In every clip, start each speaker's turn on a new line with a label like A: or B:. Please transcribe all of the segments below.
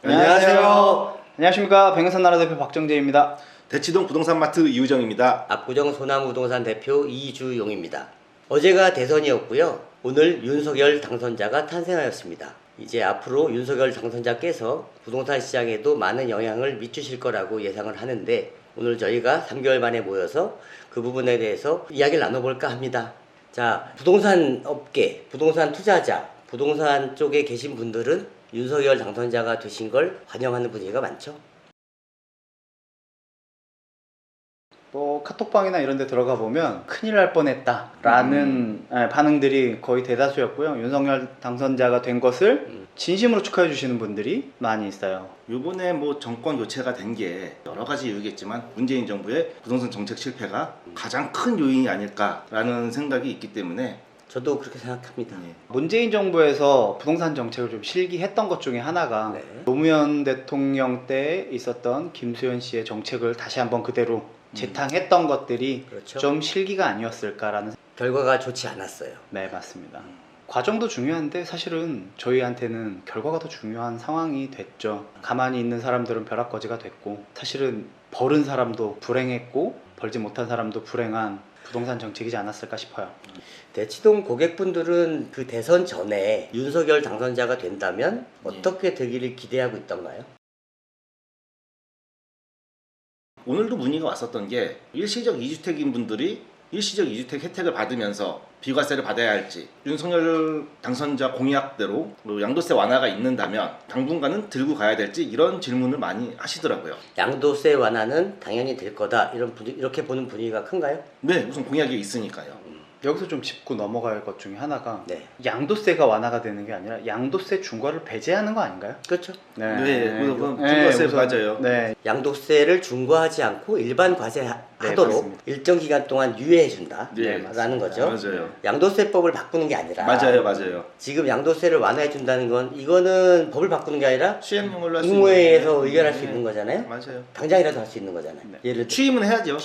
A: 안녕하세요. 안녕하십니까. 백은산 나라 대표 박정재입니다.
B: 대치동 부동산마트 이우정입니다.
C: 압구정 소나무부동산 대표 이주용입니다. 어제가 대선이었고요. 오늘 윤석열 당선자가 탄생하였습니다. 이제 앞으로 윤석열 당선자께서 부동산 시장에도 많은 영향을 미치실 거라고 예상을 하는데, 오늘 저희가 3개월 만에 모여서 그 부분에 대해서 이야기를 나눠볼까 합니다. 자, 부동산 업계, 부동산 투자자, 부동산 쪽에 계신 분들은 윤석열 당선자가 되신 걸 환영하는 분위기가 많죠.
A: 카톡방이나 이런 데 들어가 보면 큰일 날 뻔했다 라는 반응들이 거의 대다수였고요. 윤석열 당선자가 된 것을 진심으로 축하해 주시는 분들이 많이 있어요.
B: 요번에 정권 교체가 된 게 여러 가지 이유겠지만 문재인 정부의 부동산 정책 실패가 가장 큰 요인이 아닐까라는 생각이 있기 때문에
C: 저도 그렇게 생각합니다.
A: 문재인 정부에서 부동산 정책을 좀 실기했던 것 중에 하나가 노무현 대통령 때 있었던 김수현 씨의 정책을 다시 한번 그대로 재탕했던 것들이
C: 그렇죠.
A: 좀 실기가 아니었을까라는.
C: 결과가 좋지 않았어요.
A: 네, 맞습니다. 과정도 중요한데 사실은 저희한테는 결과가 더 중요한 상황이 됐죠. 가만히 있는 사람들은 벼락거지가 됐고, 사실은 벌은 사람도 불행했고 벌지 못한 사람도 불행한 부동산 정책이지 않았을까 싶어요.
C: 대치동 고객분들은 그 대선 전에 윤석열 당선자가 된다면 어떻게 되기를 기대하고 있던가요?
B: 오늘도 문의가 왔었던 게 일시적 2주택인 분들이 일시적 2주택 혜택을 받으면서 비과세를 받아야 할지, 윤석열 당선자 공약대로 양도세 완화가 있는다면 당분간은 들고 가야 될지, 이런 질문을 많이 하시더라고요.
C: 양도세 완화는 당연히 될 거다, 이렇게 보는 분위기가 큰가요?
B: 네, 우선 공약이 있으니까요.
A: 여기서 좀 짚고 넘어갈 것 중에 하나가
C: 네.
A: 양도세가 완화가 되는 게 아니라 양도세 중과를 배제하는 거 아닌가요?
C: 그렇죠.
B: 중과세 맞아요.
A: 네.
C: 양도세를 중과하지 않고 일반 과세하도록
A: 맞습니다.
C: 일정 기간 동안 유예해준다 라는 거죠.
B: 맞아요.
C: 양도세법을 바꾸는 게 아니라
B: 맞아요.
C: 지금 양도세를 완화해준다는 건, 이거는 법을 바꾸는 게 아니라
B: 시행령으로 할 수
C: 국무회의에서 의결할 수 있는 거잖아요.
B: 맞아요.
C: 당장이라도 할 수 있는 거잖아요. 예를 들어
B: 취임은 해야죠.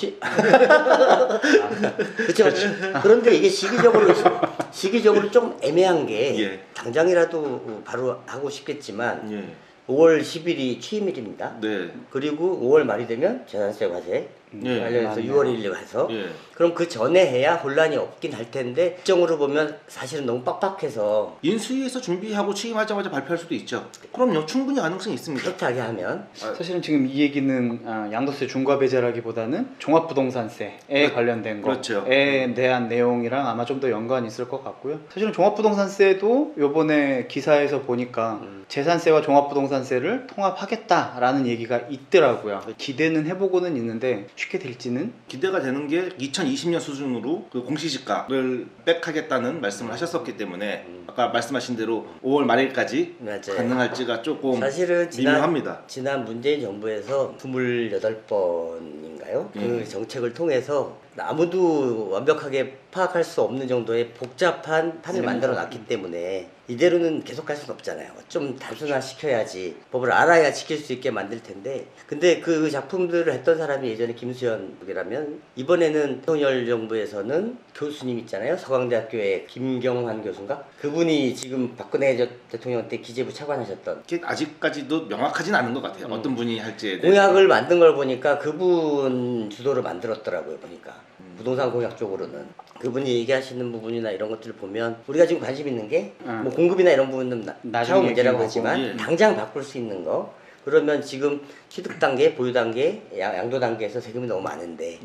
C: 그렇죠. 그런데 이게 시기적으로 좀 애매한 게, 당장이라도 바로 하고 싶겠지만 5월 10일이 취임일입니다.
B: 네.
C: 그리고 5월 말이 되면 재산세 과세 관련해서
A: 맞네요.
C: 6월 1일 가서 그럼 그 전에 해야 혼란이 없긴 할 텐데, 일정으로 보면 사실은 너무 빡빡해서
B: 인수위에서 준비하고 취임하자마자 발표할 수도 있죠. 그럼요, 충분히 가능성이 있습니다.
C: 타이트하게 하면
A: 사실은 지금 이 얘기는 양도세 중과 배제라기보다는 종합부동산세에 관련된
B: 그렇죠.
A: 거에 대한 내용이랑 아마 좀 더 연관이 있을 것 같고요. 사실은 종합부동산세도 요번에 기사에서 보니까 재산세와 종합부동산세를 통합하겠다라는 얘기가 있더라고요. 기대는 해보고는 있는데 쉽게 될지는.
B: 기대가 되는 게 2020년 수준으로 그 공시지가를 백하겠다는 말씀을 하셨었기 때문에 아까 말씀하신 대로 5월 말일까지 가능할지가 조금
C: 사실은
B: 미묘합니다.
C: 지난 문재인 정부에서 28번인가요? 그 정책을 통해서 아무도 완벽하게 파악할 수 없는 정도의 복잡한 판을 만들어 놨기 때문에 이대로는 계속 갈 수는 없잖아요. 좀 단순화시켜야지, 법을 알아야 지킬 수 있게 만들 텐데, 근데 그 작품들을 했던 사람이 예전에 김수현이라면, 이번에는 윤석열 정부에서는 교수님 있잖아요. 서강대학교의 김경환 교수인가? 그분이 지금 박근혜 대통령 때 기재부 차관하셨던,
B: 아직까지도 명확하진 않은 것 같아요. 어떤 분이 할지에 대해서.
C: 공약을 만든 걸 보니까 그분 주도로 만들었더라고요. 보니까 부동산 공약 쪽으로는 그분이 얘기하시는 부분이나 이런 것들을 보면, 우리가 지금 관심 있는 게 공급이나 이런 부분은 차후 문제라고 하지만 당장 바꿀 수 있는 거, 그러면 지금 취득 단계, 보유 단계, 양도 단계에서 세금이 너무 많은데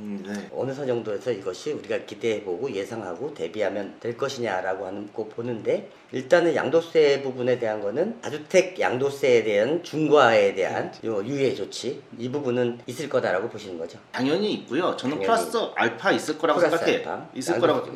C: 어느 선 정도에서 이것이 우리가 기대해보고 예상하고 대비하면 될 것이냐라고 하는 거 보는데, 일단은 양도세 부분에 대한 거는 다주택 양도세에 대한 중과에 대한 유예 조치, 이 부분은 있을 거다라고 보시는 거죠.
B: 당연히 있고요. 저는
C: 당연히.
B: 플러스 알파 있을 거라고 생각해요. 있을 거라고.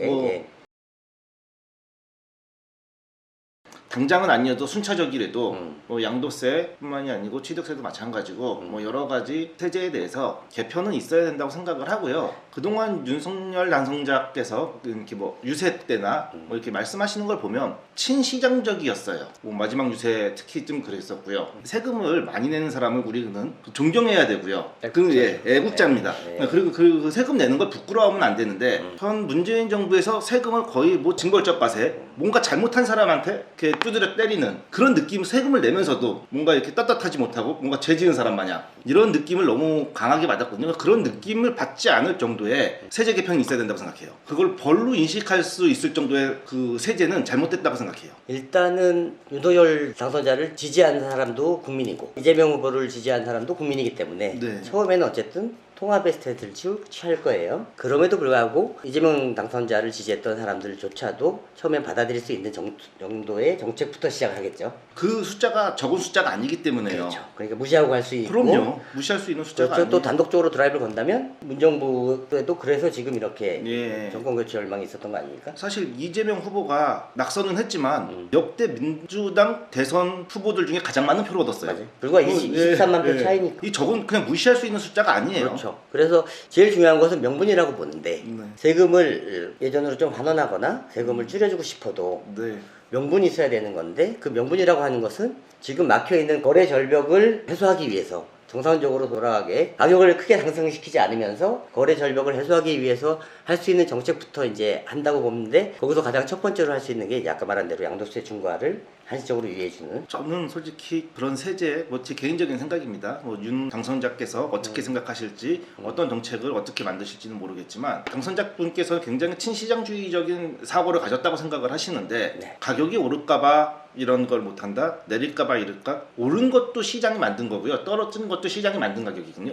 B: 당장은 아니어도 순차적이라도 양도세뿐만이 아니고 취득세도 마찬가지고 여러 가지 세제에 대해서 개편은 있어야 된다고 생각을 하고요. 그동안 윤석열 당선자께서 이렇게 유세 때나 이렇게 말씀하시는 걸 보면 친시장적이었어요. 마지막 유세 특히 좀 그랬었고요. 세금을 많이 내는 사람을 우리는 존경해야 되고요. 애국자입니다. 그리고 그 세금 내는 걸 부끄러워하면 안 되는데, 현 문재인 정부에서 세금을 거의 징벌적 과세, 뭔가 잘못한 사람한테 이렇게 두드려 때리는 그런 느낌, 세금을 내면서도 뭔가 이렇게 떳떳하지 못하고 뭔가 죄 지은 사람 마냥 이런 느낌을 너무 강하게 받았거든요. 그런 느낌을 받지 않을 정도의 세제 개편이 있어야 된다고 생각해요. 그걸 벌로 인식할 수 있을 정도의 그 세제는 잘못됐다고 생각해요.
C: 일단은 윤석열 당선자를 지지한 사람도 국민이고 이재명 후보를 지지한 사람도 국민이기 때문에
B: 네.
C: 처음에는 어쨌든 통합의 스탠스를 취할 거예요. 그럼에도 불구하고 이재명 당선자를 지지했던 사람들조차도 처음엔 받아들일 수 있는 정도의 정책부터 시작하겠죠.
B: 그 숫자가 적은 숫자가 아니기 때문에요.
C: 그렇죠. 그러니까 무시하고 갈 수 있고.
B: 그럼요. 무시할 수 있는 숫자가
C: 그렇죠. 또
B: 아니에요.
C: 단독적으로 드라이브를 건다면 문정부에도 그래서 지금 이렇게
B: 예.
C: 정권 교체 열망이 있었던 거 아닙니까?
B: 사실 이재명 후보가 낙선은 했지만 역대 민주당 대선 후보들 중에 가장 많은 표를 얻었어요.
C: 맞아요. 불과 23만 표 차이니까.
B: 이 적은 그냥 무시할 수 있는 숫자가 아니에요.
C: 그렇죠. 그래서 제일 중요한 것은 명분이라고 보는데
B: 네.
C: 세금을 예전으로 좀 환원하거나 세금을 줄여주고 싶어도
B: 네.
C: 명분이 있어야 되는 건데 그 명분이라고 하는 것은 지금 막혀있는 거래 절벽을 해소하기 위해서 정상적으로 돌아가게 가격을 크게 상승시키지 않으면서 거래 절벽을 해소하기 위해서 할 수 있는 정책부터 이제 한다고 보는데 거기서 가장 첫 번째로 할 수 있는 게 아까 말한 대로 양도세 중과를 한시적으로 유예해주는.
B: 저는 솔직히 그런 세제 뭐 제 개인적인 생각입니다. 뭐 윤 당선자께서 어떻게 생각하실지 어떤 정책을 어떻게 만드실지는 모르겠지만 당선자분께서 굉장히 친시장주의적인 사고를 가졌다고 생각을 하시는데
C: 네.
B: 가격이 오를까봐 이런 걸 못한다, 내릴까봐 이럴까. 오른 것도 시장이 만든 거고요, 떨어진 것도 시장이 만든 가격이거든요.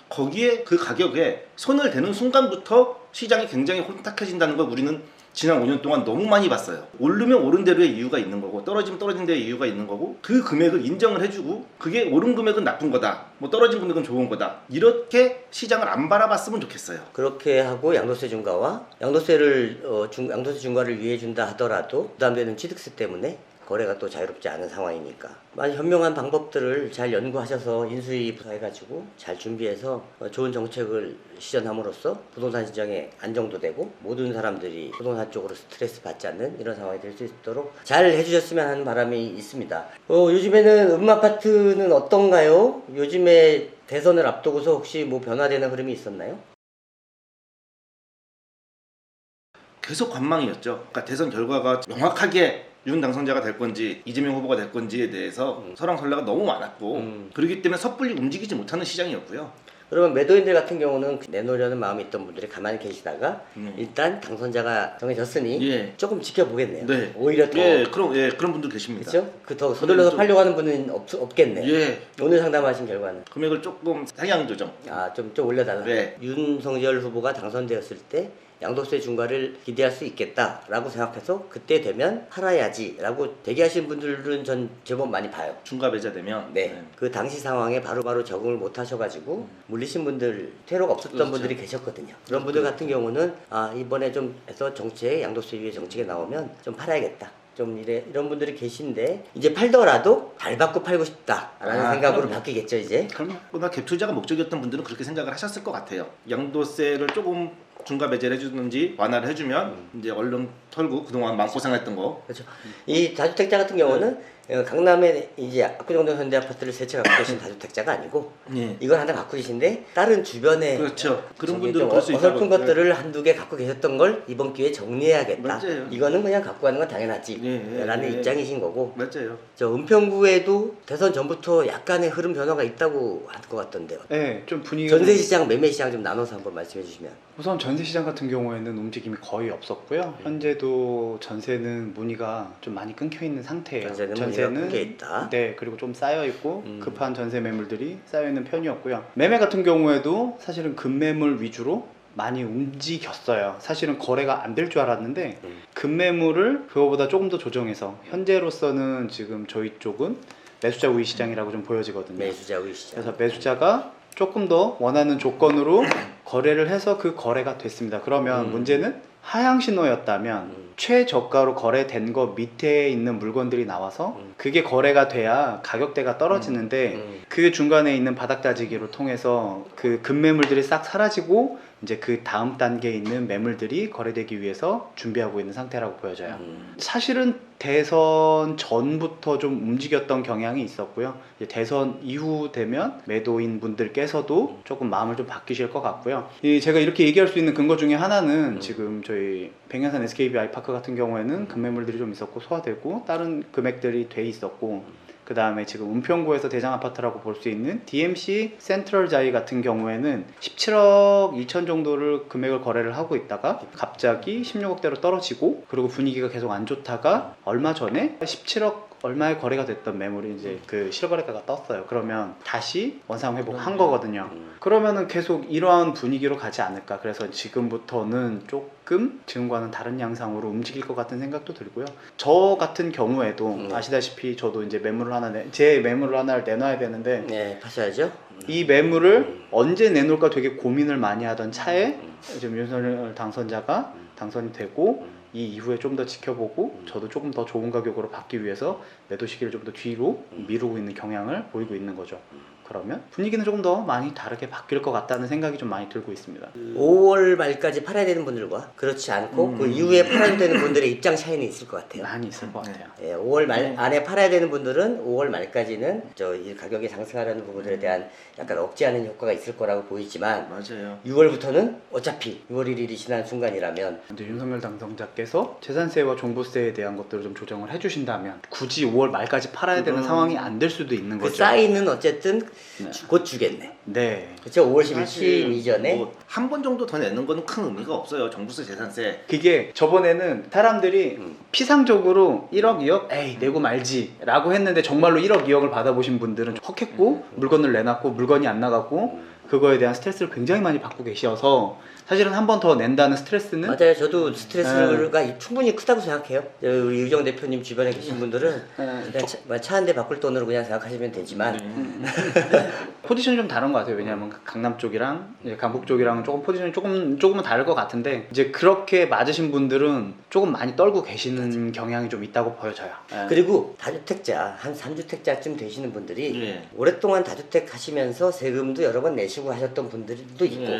B: 거기에 그 가격에 손을 대는 순간부터 시장이 굉장히 혼탁해진다는 걸 우리는 지난 5년 동안 너무 많이 봤어요. 오르면 오른 대로의 이유가 있는 거고 떨어지면 떨어진 대로의 이유가 있는 거고 그 금액을 인정을 해주고 그게 오른 금액은 나쁜 거다, 뭐 떨어진 금액은 좋은 거다, 이렇게 시장을 안 바라봤으면 좋겠어요.
C: 그렇게 하고 양도세 중과와 양도세 중과를 유예해준다 하더라도 부담되는 취득세 때문에 거래가 또 자유롭지 않은 상황이니까 많이 현명한 방법들을 잘 연구하셔서 인수위 부사해가지고 잘 준비해서 좋은 정책을 시전함으로써 부동산 시장에 안정도 되고 모든 사람들이 부동산 쪽으로 스트레스 받지 않는 이런 상황이 될 수 있도록 잘 해주셨으면 하는 바람이 있습니다. 요즘에는 음아파트는 어떤가요? 요즘에 대선을 앞두고서 혹시 뭐 변화되는 흐름이 있었나요?
B: 계속 관망이었죠. 그러니까 대선 결과가 명확하게 윤 당선자가 될 건지 이재명 후보가 될 건지에 대해서 설왕설래가 너무 많았고 그렇기 때문에 섣불리 움직이지 못하는 시장이었고요.
C: 그러면 매도인들 같은 경우는 내놓으려는 마음이 있던 분들이 가만히 계시다가 일단 당선자가 정해졌으니
B: 예.
C: 조금 지켜보겠네요.
B: 네.
C: 오히려 더
B: 그런 분들 계십니다.
C: 그렇죠? 그 더 서둘러서 팔려고 하는 분은 없겠네.
B: 예.
C: 오늘 상담하신 결과는
B: 금액을 조금 상향 조정.
C: 좀 올려달라.
B: 네.
C: 윤석열 후보가 당선되었을 때 양도세 중과를 기대할 수 있겠다라고 생각해서 그때 되면 팔아야지라고 대기하시는 분들은 전 제법 많이 봐요.
B: 중과 배제 되면
C: 네. 그 당시 상황에 바로바로 적응을 못 하셔가지고 물리신 분들, 퇴로가 없었던
B: 그렇죠.
C: 분들이 계셨거든요. 그런 분들 같은 경우는 이번에 좀 해서 정책, 양도세 유예 정책에 나오면 좀 팔아야겠다. 좀 이런 분들이 계신데 이제 팔더라도 발 받고 팔고 싶다라는 생각으로
B: 그럼요.
C: 바뀌겠죠 이제.
B: 그러나 갭 투자가 목적이었던 분들은 그렇게 생각을 하셨을 것 같아요. 양도세를 조금 중과 배제를 해주든지 완화를 해주면 이제 얼른 털고 그동안 마음고생했던 거.
C: 그렇죠. 이 다주택자 같은 경우는 강남에 이제 압구정동 현대아파트를 세 채 갖고 계신 다주택자가 아니고
B: 예.
C: 이걸 하나 갖고 계신데 다른 주변에
B: 그렇죠. 그런
C: 저기
B: 분들은
C: 좀
B: 그럴 수
C: 어설픈
B: 있다고.
C: 것들을 한두 개 갖고 계셨던 걸 이번 기회에 정리해야겠다.
B: 맞아요.
C: 이거는 그냥 갖고 가는 건 당연하지 라는
B: 예.
C: 입장이신 거고
B: 맞아요.
C: 저 은평구에도 대선 전부터 약간의 흐름 변화가 있다고 할 것 같던데요.
A: 네, 좀 분위기가
C: 전세시장, 매매시장 좀 나눠서 한번 말씀해 주시면.
A: 우선 전세 시장 같은 경우에는 움직임이 거의 없었고요. 현재도 전세는 문의가 좀 많이 끊겨 있는 상태예요.
C: 전세는 문의가 끊겨 있다.
A: 네, 그리고 좀 쌓여 있고 급한 전세 매물들이 쌓여 있는 편이었고요. 매매 같은 경우에도 사실은 급매물 위주로 많이 움직였어요. 사실은 거래가 안 될 줄 알았는데 급매물을 그거보다 조금 더 조정해서 현재로서는 지금 저희 쪽은 매수자 우위 시장이라고 좀 보여지거든요.
C: 매수자 우위 시장.
A: 그래서 매수자가 조금 더 원하는 조건으로 거래를 해서 그 거래가 됐습니다. 그러면 문제는 하향 신호였다면 최저가로 거래된 거 밑에 있는 물건들이 나와서 그게 거래가 돼야 가격대가 떨어지는데 그 중간에 있는 바닥 다지기로 통해서 그 급매물들이 싹 사라지고 이제 그 다음 단계에 있는 매물들이 거래되기 위해서 준비하고 있는 상태라고 보여져요. 사실은 대선 전부터 좀 움직였던 경향이 있었고요. 이제 대선 이후 되면 매도인 분들께서도 조금 마음을 좀 바뀌실 것 같고요. 제가 이렇게 얘기할 수 있는 근거 중에 하나는 지금 저희 백년산 SKB 아이파크 같은 경우에는 급매물들이 좀 있었고 소화되고 다른 금액들이 돼 있었고, 그 다음에 지금 은평구에서 대장 아파트라고 볼 수 있는 DMC 센트럴 자이 같은 경우에는 17억 2천 정도를 금액을 거래를 하고 있다가 갑자기 16억대로 떨어지고, 그리고 분위기가 계속 안 좋다가 얼마 전에 17억 얼마에 거래가 됐던 매물이 이제 그 실거래가가 떴어요. 그러면 다시 원상 회복한 거거든요. 그러면은 계속 이러한 분위기로 가지 않을까. 그래서 지금부터는 조금 지금과는 다른 양상으로 움직일 것 같은 생각도 들고요. 저 같은 경우에도 아시다시피 저도 이제 매물을 하나 제 매물을 하나를 내놔야 되는데,
C: 네, 파셔야죠.
A: 이 매물을 언제 내놓을까 되게 고민을 많이 하던 차에 지금 윤석열 당선자가 당선이 되고 이 이후에 좀 더 지켜보고 저도 조금 더 좋은 가격으로 받기 위해서 매도 시기를 좀 더 뒤로 미루고 있는 경향을 보이고 있는 거죠. 그러면 분위기는 조금 더 많이 다르게 바뀔 것 같다는 생각이 좀 많이 들고 있습니다.
C: 5월 말까지 팔아야 되는 분들과 그렇지 않고 그 이후에 팔아야 되는 분들의 입장 차이는 있을 것 같아요.
A: 많이 있을 것 같아요.
C: 예, 5월 말 안에 팔아야 되는 분들은 5월 말까지는 이 가격이 상승하려는 부분들에 대한 약간 억제하는 효과가 있을 거라고 보이지만,
B: 맞아요.
C: 6월부터는 어차피 6월 1일이 지난 순간이라면
A: 이제 윤석열 당선자께서 재산세와 종부세에 대한 것들을 좀 조정을 해주신다면 굳이 5월 말까지 팔아야 되는 상황이 안 될 수도 있는
C: 그
A: 거죠.
C: 사인은 어쨌든
A: 네.
C: 곧 주겠네.
A: 네.
C: 그렇죠. 5월 10일 취임 이전에
B: 한 번 정도 더 내는 거는 큰 의미가 없어요. 종부세, 재산세.
A: 그게 저번에는 사람들이 피상적으로 1억 2억 에이 내고 말지 라고 했는데 정말로 1억 2억을 받아보신 분들은 헉했고 물건을 내놨고 물건이 안 나갔고 그거에 대한 스트레스를 굉장히 많이 받고 계셔서 사실은 한 번 더 낸다는 스트레스는
C: 맞아요. 저도 스트레스가 충분히 크다고 생각해요. 우리 유정 대표님 주변에 계신 분들은 그냥 차 한 대 바꿀 돈으로 그냥 생각하시면 되지만
A: 포지션이 좀 다른 것 같아요. 왜냐하면 강남 쪽이랑 이제 강북 쪽이랑 조금 포지션이 조금은 다를 것 같은데, 이제 그렇게 맞으신 분들은 조금 많이 떨고 계시는 경향이 좀 있다고 보여져요.
C: 그리고 다주택자 한 3주택자쯤 되시는 분들이 오랫동안 다주택 하시면서 세금도 여러 번 내시고 하셨던 분들도 있고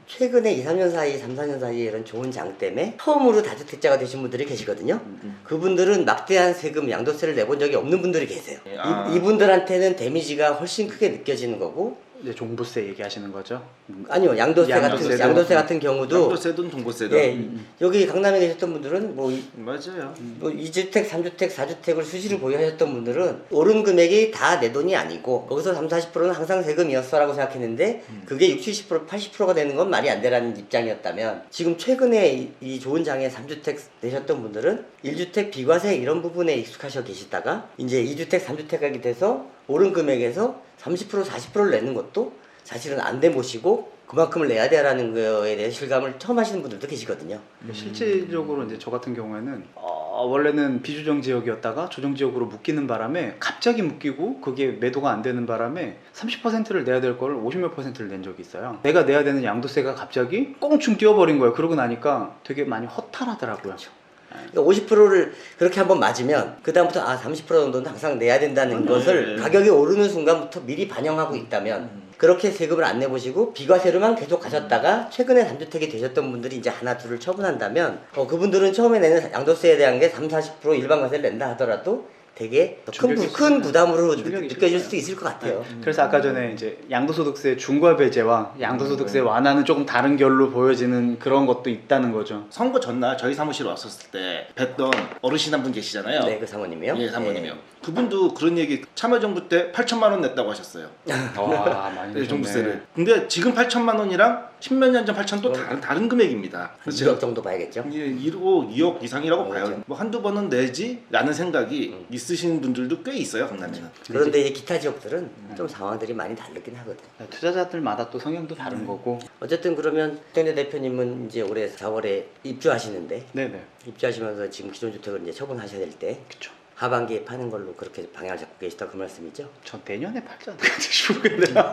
C: 최근에 2, 3년 사이, 3, 4년 사이에 이런 좋은 장 때문에 처음으로 다주택자가 되신 분들이 계시거든요. 그분들은 막대한 세금, 양도세를 내본 적이 없는 분들이 계세요. 이분들한테는 데미지가 훨씬 크게 느껴지는 거고,
A: 이제 종부세 얘기하시는 거죠?
C: 아니요, 양도세 같은 경우도
B: 양도세든 종부세든.
C: 예, 여기 강남에 계셨던 분들은
B: 맞아요.
C: 2주택, 3주택, 4주택을 수시로 보유하셨던 분들은 오른 금액이 다 내 돈이 아니고 거기서 3, 40%는 항상 세금이었어라고 생각했는데 그게 60, 70%, 80%가 되는 건 말이 안 되라는 입장이었다면, 지금 최근에 이 좋은 장에 3주택 내셨던 분들은 1주택 비과세 이런 부분에 익숙하셔 계시다가 이제 2주택, 3주택하게 돼서 오른 금액에서 30%, 40%를 내는 것도 사실은 안 돼 보시고 그만큼을 내야 돼라는 거에 대해 실감을 처음 하시는 분들도 계시거든요.
A: 실질적으로 이제 저 같은 경우에는 원래는 비조정 지역이었다가 조정 지역으로 묶이는 바람에 갑자기 묶이고 그게 매도가 안 되는 바람에 30%를 내야 될 걸 50몇 %를 낸 적이 있어요. 내가 내야 되는 양도세가 갑자기 꽁충 뛰어버린 거예요. 그러고 나니까 되게 많이 허탈하더라고요.
C: 그렇죠. 그러니까 50%를 그렇게 한번 맞으면 그 다음부터 30% 정도는 항상 내야 된다는 것을 가격이 오르는 순간부터 미리 반영하고 있다면, 그렇게 세금을 안 내보시고 비과세로만 계속 가셨다가 최근에 3주택이 되셨던 분들이 이제 하나 둘을 처분한다면 그분들은 처음에 내는 양도세에 대한 게 3, 40% 일반 과세를 낸다 하더라도 되게 큰 부담으로 느껴질 수도 있을 것 같아요.
A: 그래서 아까 전에 이제 양도소득세 중과 배제와 양도소득세 완화는 조금 다른 결로 보여지는 그런 것도 있다는 거죠.
B: 선거 전날 저희 사무실 왔었을 때 뵀던 어르신 한 분 계시잖아요.
C: 네, 그 사모님이요?
B: 예, 사모님이요. 그분도 그런 얘기, 참여정부 때 8천만 원 냈다고 하셨어요.
A: 와, 많이
B: 네, 종부세를. 근데 지금 8천만 원이랑 10몇 년 전 8천 또 다른 금액입니다.
C: 한 2억 정도 봐야겠죠?
B: 예, 2억 이상이라고 봐요. 뭐 한두 번은 내지 라는 생각이 있으신 분들도 꽤 있어요, 강남에는.
C: 그런데 이제 기타 지역들은 좀 상황들이 많이 다르긴 하거든.
A: 투자자들마다 또 성향도 다른 거고.
C: 어쨌든 그러면 박정대 대표님은 이제 올해 4월에 입주하시는데,
A: 네네.
C: 입주하시면서 지금 기존 주택을 이제 처분하셔야 될 때
A: 그쵸.
C: 하반기에 파는 걸로 그렇게 방향을 잡고 계시다, 그 말씀이죠?
A: 전 내년에 팔지 않을까 싶은데요.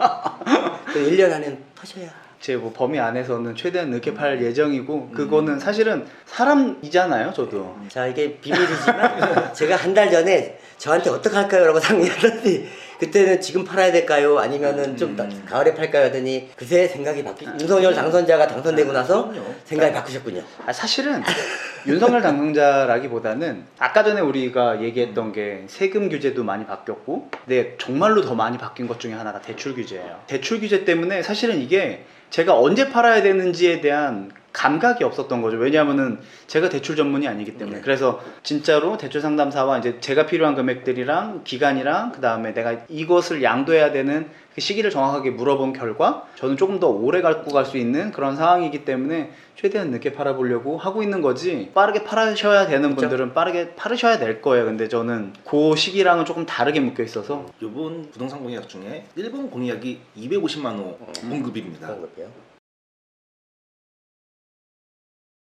C: 그 1년 안에 파셔야.
A: 제 뭐 범위 안에서는 최대한 늦게 팔 예정이고, 그거는 사실은 사람이잖아요, 저도.
C: 자, 이게 비밀이지만 제가 한 달 전에 저한테 어떡할까요? 라고 상의하더니 그때는 지금 팔아야 될까요? 아니면은 좀 가을에 팔까요? 하더니 그새 생각이 윤석열 당선자가 당선되고 나서
B: 그럼요.
C: 생각이 바꾸셨군요.
A: 사실은 윤석열 당선자라기보다는 아까 전에 우리가 얘기했던 게 세금 규제도 많이 바뀌었고, 근데 정말로 더 많이 바뀐 것 중에 하나가 대출 규제예요. 대출 규제 때문에 사실은 이게 제가 언제 팔아야 되는지에 대한 감각이 없었던 거죠. 왜냐하면은 제가 대출 전문이 아니기 때문에. 그래서 진짜로 대출 상담사와 이제 제가 필요한 금액들이랑 기간이랑 그 다음에 내가 이것을 양도해야 되는 그 시기를 정확하게 물어본 결과 저는 조금 더 오래 갖고 갈 수 있는 그런 상황이기 때문에 최대한 늦게 팔아보려고 하고 있는 거지, 빠르게 팔으셔야 되는 분들은 빠르게 팔으셔야 될 거예요. 근데 저는 그 시기랑은 조금 다르게 묶여 있어서.
B: 이번 부동산 공약 중에 일본 공약이 250만 호 공급입니다.
C: 공급이요.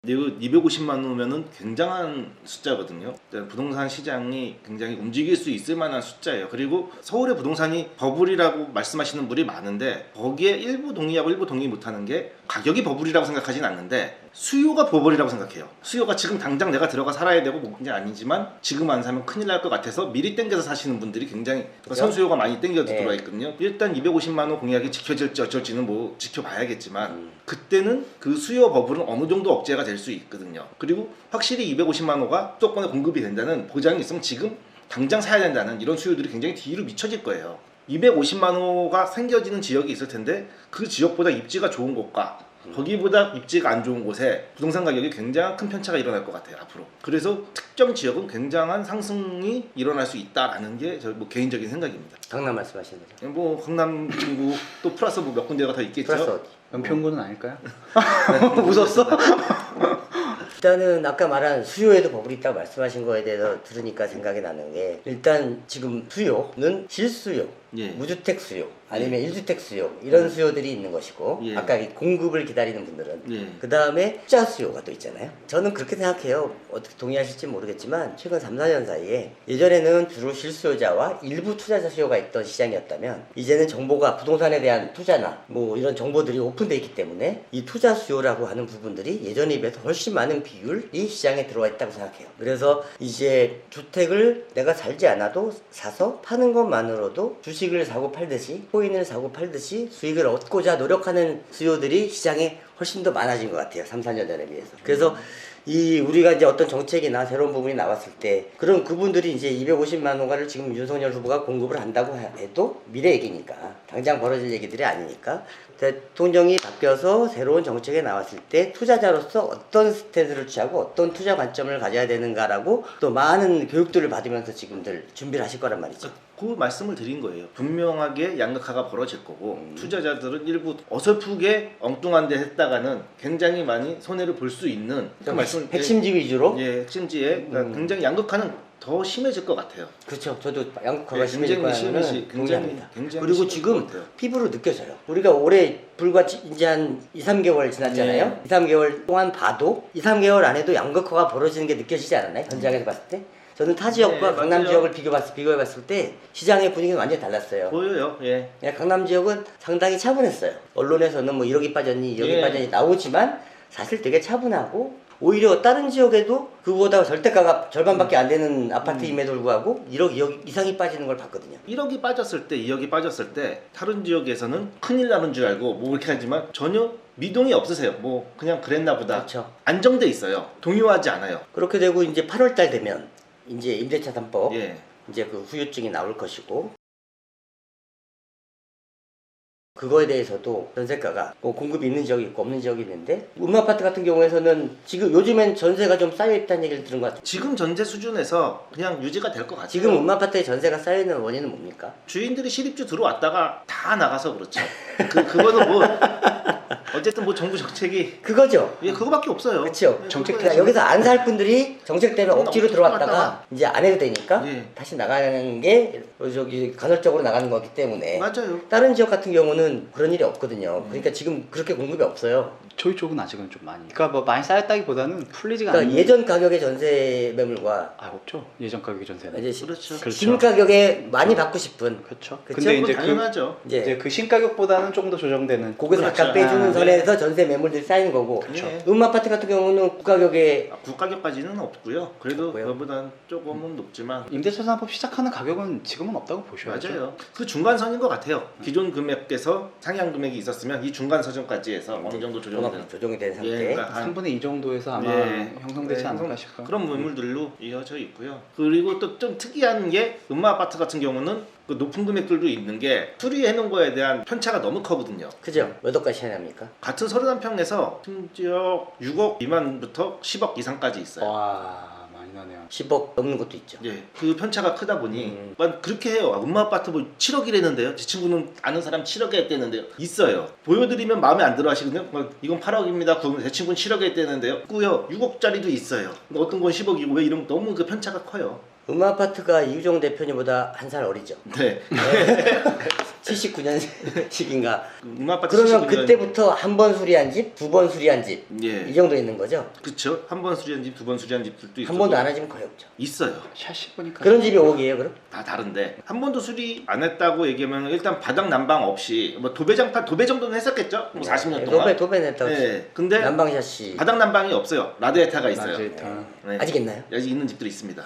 B: 근데 250만 호면은 굉장한 숫자거든요. 부동산 시장이 굉장히 움직일 수 있을 만한 숫자예요. 그리고 서울의 부동산이 버블이라고 말씀하시는 분이 많은데 거기에 일부 동의하고 일부 동의 못하는 게 가격이 버블이라고 생각하진 않는데 수요가 버블이라고 생각해요. 수요가 지금 당장 내가 들어가 살아야 되고 뭐 그게 아니지만 지금 안 사면 큰일 날 것 같아서 미리 땡겨서 사시는 분들이 굉장히
C: 그죠?
B: 선수요가 많이 땡겨서
C: 네.
B: 들어와 있거든요. 일단 250만 호 공약이 지켜질지 어쩔지는 뭐 지켜봐야겠지만 그때는 그 수요 버블은 어느 정도 억제가 될 수 있거든요. 그리고 확실히 250만 호가 수도권에 공급이 된다는 보장이 있으면 지금 당장 사야 된다는 이런 수요들이 굉장히 뒤로 미쳐질 거예요. 250만 호가 생겨지는 지역이 있을 텐데 그 지역보다 입지가 좋은 곳과 거기보다 입지가 안 좋은 곳에 부동산 가격이 굉장히 큰 편차가 일어날 것 같아요 앞으로. 그래서 특정 지역은 굉장한 상승이 일어날 수 있다라는 게 저 뭐 개인적인 생각입니다.
C: 강남 말씀하시는 거죠?
B: 뭐 강남 친구 또 플러스 뭐 몇 군데가 더 있겠죠.
C: 플러스 어디?
A: 은평구는 아닐까요? 웃었어?
C: 일단은 아까 말한 수요에도 버블이 있다고 말씀하신 거에 대해서 들으니까 생각이 나는 게, 일단 지금 수요는 실수요,
B: 예.
C: 무주택 수요, 아니면 1주택 수요, 이런 수요들이 있는 것이고,
B: 예.
C: 아까 이 공급을 기다리는 분들은
B: 예.
C: 그 다음에 투자 수요가 또 있잖아요. 저는 그렇게 생각해요. 어떻게 동의하실지 모르겠지만 최근 3, 4년 사이에 예전에는 주로 실수요자와 일부 투자자 수요가 있던 시장이었다면 이제는 정보가 부동산에 대한 투자나 뭐 이런 정보들이 오픈되어 있기 때문에 이 투자 수요라고 하는 부분들이 예전에 비해서 훨씬 많은 비율이 시장에 들어와 있다고 생각해요. 그래서 이제 주택을 내가 살지 않아도 사서 파는 것만으로도 주식을 사고 팔듯이 코인을 사고 팔듯이 수익을 얻고자 노력하는 수요들이 시장에 훨씬 더 많아진 것 같아요. 3, 4년 전에 비해서. 그래서 이 우리가 이제 어떤 정책이나 새로운 부분이 나왔을 때 그런 그분들이 이제 250만 호가를 지금 윤석열 후보가 공급을 한다고 해도 미래 얘기니까, 당장 벌어질 얘기들이 아니니까, 대통령이 바뀌어서 새로운 정책에 나왔을 때 투자자로서 어떤 스탠스를 취하고 어떤 투자 관점을 가져야 되는가라고 또 많은 교육들을 받으면서 지금들 준비를 하실 거란 말이죠.
B: 그 말씀을 드린 거예요. 분명하게 양극화가 벌어질 거고 투자자들은 일부 어설프게 엉뚱한 데 했다가는 굉장히 많이 손해를 볼 수 있는 그 말씀,
C: 핵심지 위주로.
B: 예, 핵심지에 그러니까 굉장히 양극화는 더 심해질 것 같아요.
C: 그렇죠. 저도 양극화가
B: 예,
C: 심해질 거라는 동의합니다.
B: 굉장히
C: 그리고
B: 심해질
C: 지금
B: 것 같아요.
C: 피부로 느껴져요. 우리가 올해 불과 이제 한 2, 3개월 지났잖아요.
B: 네.
C: 2, 3개월 동안 봐도 2, 3개월 안에도 양극화가 벌어지는 게 느껴지지 않았나요? 현장에서 봤을 때? 저는 타 지역과
B: 네,
C: 강남
B: 맞아요.
C: 지역을 비교해봤을 때 시장의 분위기는 완전히 달랐어요.
B: 보여요. 예.
C: 강남 지역은 상당히 차분했어요. 언론에서는 뭐 1억이 빠졌니, 2억이
B: 예.
C: 빠졌니 나오지만 사실 되게 차분하고, 오히려 다른 지역에도 그보다 절대가가 절반밖에 안 되는 아파트임에도 불구하고 1억, 2억 이상이 빠지는 걸 봤거든요.
B: 1억이 빠졌을 때, 2억이 빠졌을 때 다른 지역에서는 큰일 나는 줄 알고 뭐 이렇게 하지만 전혀 미동이 없으세요. 뭐 그냥 그랬나 보다.
C: 그렇죠.
B: 안정돼 있어요. 동요하지 않아요.
C: 그렇게 되고 이제 8월달 되면 이제 임대차 3법
B: 예.
C: 이제 그 후유증이 나올 것이고, 그거에 대해서도 전세가가 뭐 공급이 있는 지역이 있고 없는 지역이 있는데, 음아파트 같은 경우에서는 지금 요즘엔 전세가 좀 쌓여 있다는 얘기를 들은 것 같아요.
B: 지금 전제 수준에서 그냥 유지가 될 것 같아요.
C: 지금 음아파트에 전세가 쌓여 있는 원인은 뭡니까?
B: 주인들이 실입주 들어왔다가 다 나가서 그렇죠. 그거는 뭐 어쨌든 뭐 정부 정책이
C: 그거죠.
B: 예, 그거밖에 없어요.
C: 그렇죠.
A: 정책
C: 그러니까 여기서 안 살 분들이 정책 때문에 억지로 들어왔다가
B: 들어갔다가
C: 이제 안 해도 되니까
B: 예.
C: 다시 나가는 게 저기 간헐적으로 나가는 거기 때문에.
B: 맞아요.
C: 다른 지역 같은 경우는 그런 일이 없거든요. 그러니까 지금 그렇게 공급이 없어요.
A: 저희 쪽은 아직은 좀 많이. 그러니까 뭐 많이 쌓였다기보다는 풀리지가
C: 그러니까
A: 않는.
C: 예전 가격의 전세 매물과
A: 없죠. 예전 가격이 전세는.
C: 이제
B: 그렇죠.
A: 그렇죠.
C: 신가격에 많이 받고 싶은,
A: 그렇죠.
C: 그쵸?
A: 근데
B: 그건
A: 이제
B: 당연하죠.
A: 이제 그 신가격보다는 조금 더 조정되는.
C: 거기서
B: 그렇죠.
C: 약간 빼주는
B: 아,
C: 전에서 전세 매물들이 쌓이는 거고
B: 예.
C: 아파트 같은 경우는 국가격에
B: 국가격까지는 없고요. 그래도
C: 없고요.
B: 그거보다는 조금은 높지만
A: 임대차 산업 시작하는 가격은 지금은 없다고 보셔야죠.
B: 맞아요. 그 중간선인 것 같아요. 기존 금액에서 상향 금액이 있었으면 이 중간선까지 해서 어느 정도 조정이 되는
C: 조정이 된 상태.
B: 예, 그러니까 한
A: 3분의 2 정도에서 아마
B: 예.
A: 형성되지
B: 네,
A: 않을까 싶어요.
B: 그런 매물들로 이어져 있고요. 그리고 또 좀 특이한 게 아파트 같은 경우는 그 높은 금액들도 있는 게 수리해 놓은 거에 대한 편차가 너무 크거든요.
C: 그죠? 몇 억까지 차이 납니까?
B: 같은 31평에서 심지어 6억 미만부터 10억 이상까지 있어요.
A: 와 많이 나네요.
C: 10억 넘는 것도 있죠.
B: 예, 그 편차가 크다 보니 만 그렇게 해요. 아파트 뭐 7억이랬는데요. 제 친구는 아는 사람 7억에 했대는데요. 있어요. 보여드리면 마음에 안 들어 하시거든요. 이건 8억입니다. 제 친구는 7억에 했대는데요. 있고요. 6억짜리도 있어요. 근데 어떤 건 10억이고 왜 이런 너무 그 편차가 커요.
C: 아파트가 이유정 대표님보다 한 살 어리죠.
B: 네.
C: 79년식인가.
B: 아파트
C: 그러면
B: 79년
C: 그때부터 한 번 수리한 집, 두 번 수리한 집,
B: 예.
C: 이 정도 있는 거죠.
B: 그쵸. 한 번 수리한 집, 두 번 수리한 집들도 있고
C: 한 번도 안 한 집은 거의 없죠.
B: 있어요.
A: 샷시 보니까
C: 그런 집이 5억이에요, 그럼?
B: 다 다른데 한 번도 수리 안 했다고 얘기하면 일단 바닥 난방 없이 뭐 도배장판 도배 정도는 했었겠죠. 뭐 40년 동안.
C: 도배 냈다고.
B: 네. 근데
C: 난방 샤시
B: 바닥 난방이 없어요. 라디에이터가 있어요.
A: 라디에이터.
B: 네.
C: 아직 있나요?
B: 아직 있는 집들이 있습니다.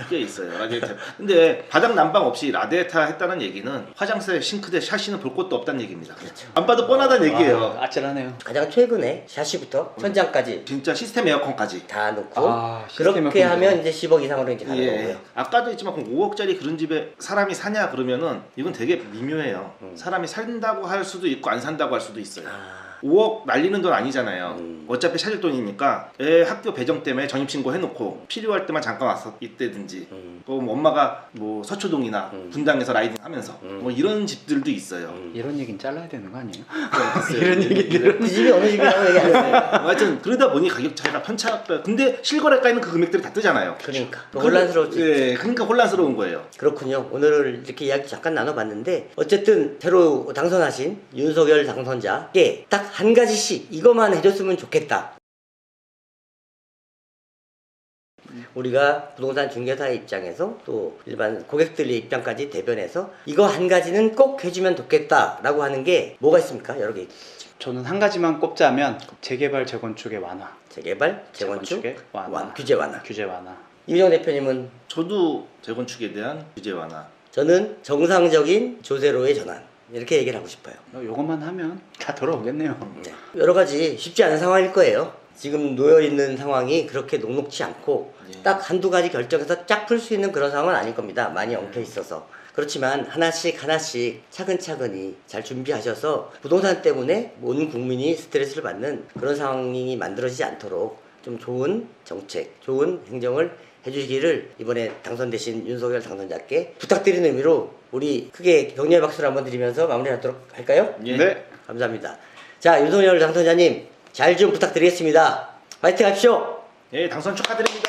B: 꽤 있어요. 라디에이터. 근데 바닥 난방 없이 라디에이터 했다는 얘기는 화장실, 싱크대, 샤시는 볼 것도 없다는 얘기입니다.
C: 그렇죠.
B: 안 봐도 뻔하다는 얘기예요.
A: 아찔하네요.
C: 가장 최근에 샤시부터 천장까지
B: 진짜 시스템 에어컨까지.
C: 다 놓고
A: 시스템
C: 그렇게
A: 에어컨
C: 하면 이제 10억 이상으로 이제 가는
B: 예.
C: 거고요.
B: 아까도 했지만 그럼 5억짜리 그런 집에 사람이 사냐 그러면은 이건 되게 미묘해요. 사람이 산다고 할 수도 있고 안 산다고 할 수도 있어요. 5억 날리는 돈 아니잖아요. 어차피 찾을 돈이니까 애 학교 배정 때문에 전입신고 해놓고 필요할 때만 잠깐 와서 있다든지 또 뭐 엄마가 뭐 서초동이나 분당에서 라이딩 하면서 뭐 이런 집들도 있어요.
A: 이런 얘기는 잘라야 되는 거 아니에요?
B: 이런 얘기들은
C: 그 집이 어느 집이라고 얘기 안 했어요.
B: 하여튼 그러다 보니 가격 차이가 편차가 근데 실거래가에는 그 금액들이 다 뜨잖아요.
C: 그러니까 혼란스러웠지.
B: 예, 그러니까 혼란스러운 거예요.
C: 그렇군요. 오늘 이렇게 이야기 잠깐 나눠봤는데 어쨌든 새로 당선하신 윤석열 당선자께 딱 한 가지씩 이것만 해줬으면 좋겠다. 우리가 부동산 중개사의 입장에서 또 일반 고객들의 입장까지 대변해서 이거 한 가지는 꼭 해주면 좋겠다라고 하는 게 뭐가 있습니까? 여러 개 있죠.
A: 저는 한 가지만 꼽자면 재개발 재건축의 완화.
C: 재개발, 재건축,
A: 재건축의 완화.
C: 규제 완화.
A: 규제 완화.
C: 이정 대표님은
B: 저도 재건축에 대한 규제 완화.
C: 저는 정상적인 조세로의 전환 이렇게 얘기를 하고 싶어요.
A: 요것만 하면 다 돌아오겠네요.
C: 네. 여러 가지 쉽지 않은 상황일 거예요. 지금 놓여있는 상황이 그렇게 녹록치 않고 딱 한두 가지 결정해서 쫙 풀 수 있는 그런 상황은 아닐 겁니다. 많이 엉켜 있어서. 그렇지만 하나씩 차근차근히 잘 준비하셔서 부동산 때문에 온 국민이 스트레스를 받는 그런 상황이 만들어지지 않도록 좀 좋은 정책, 좋은 행정을 해주시기를 이번에 당선되신 윤석열 당선자께 부탁드리는 의미로 우리 크게 격려의 박수를 한번 드리면서 마무리하도록 할까요?
B: 예.
A: 네.
C: 감사합니다. 자, 윤석열 당선자님 잘 좀 부탁드리겠습니다. 화이팅 하십시오.
B: 예, 당선 축하드립니다.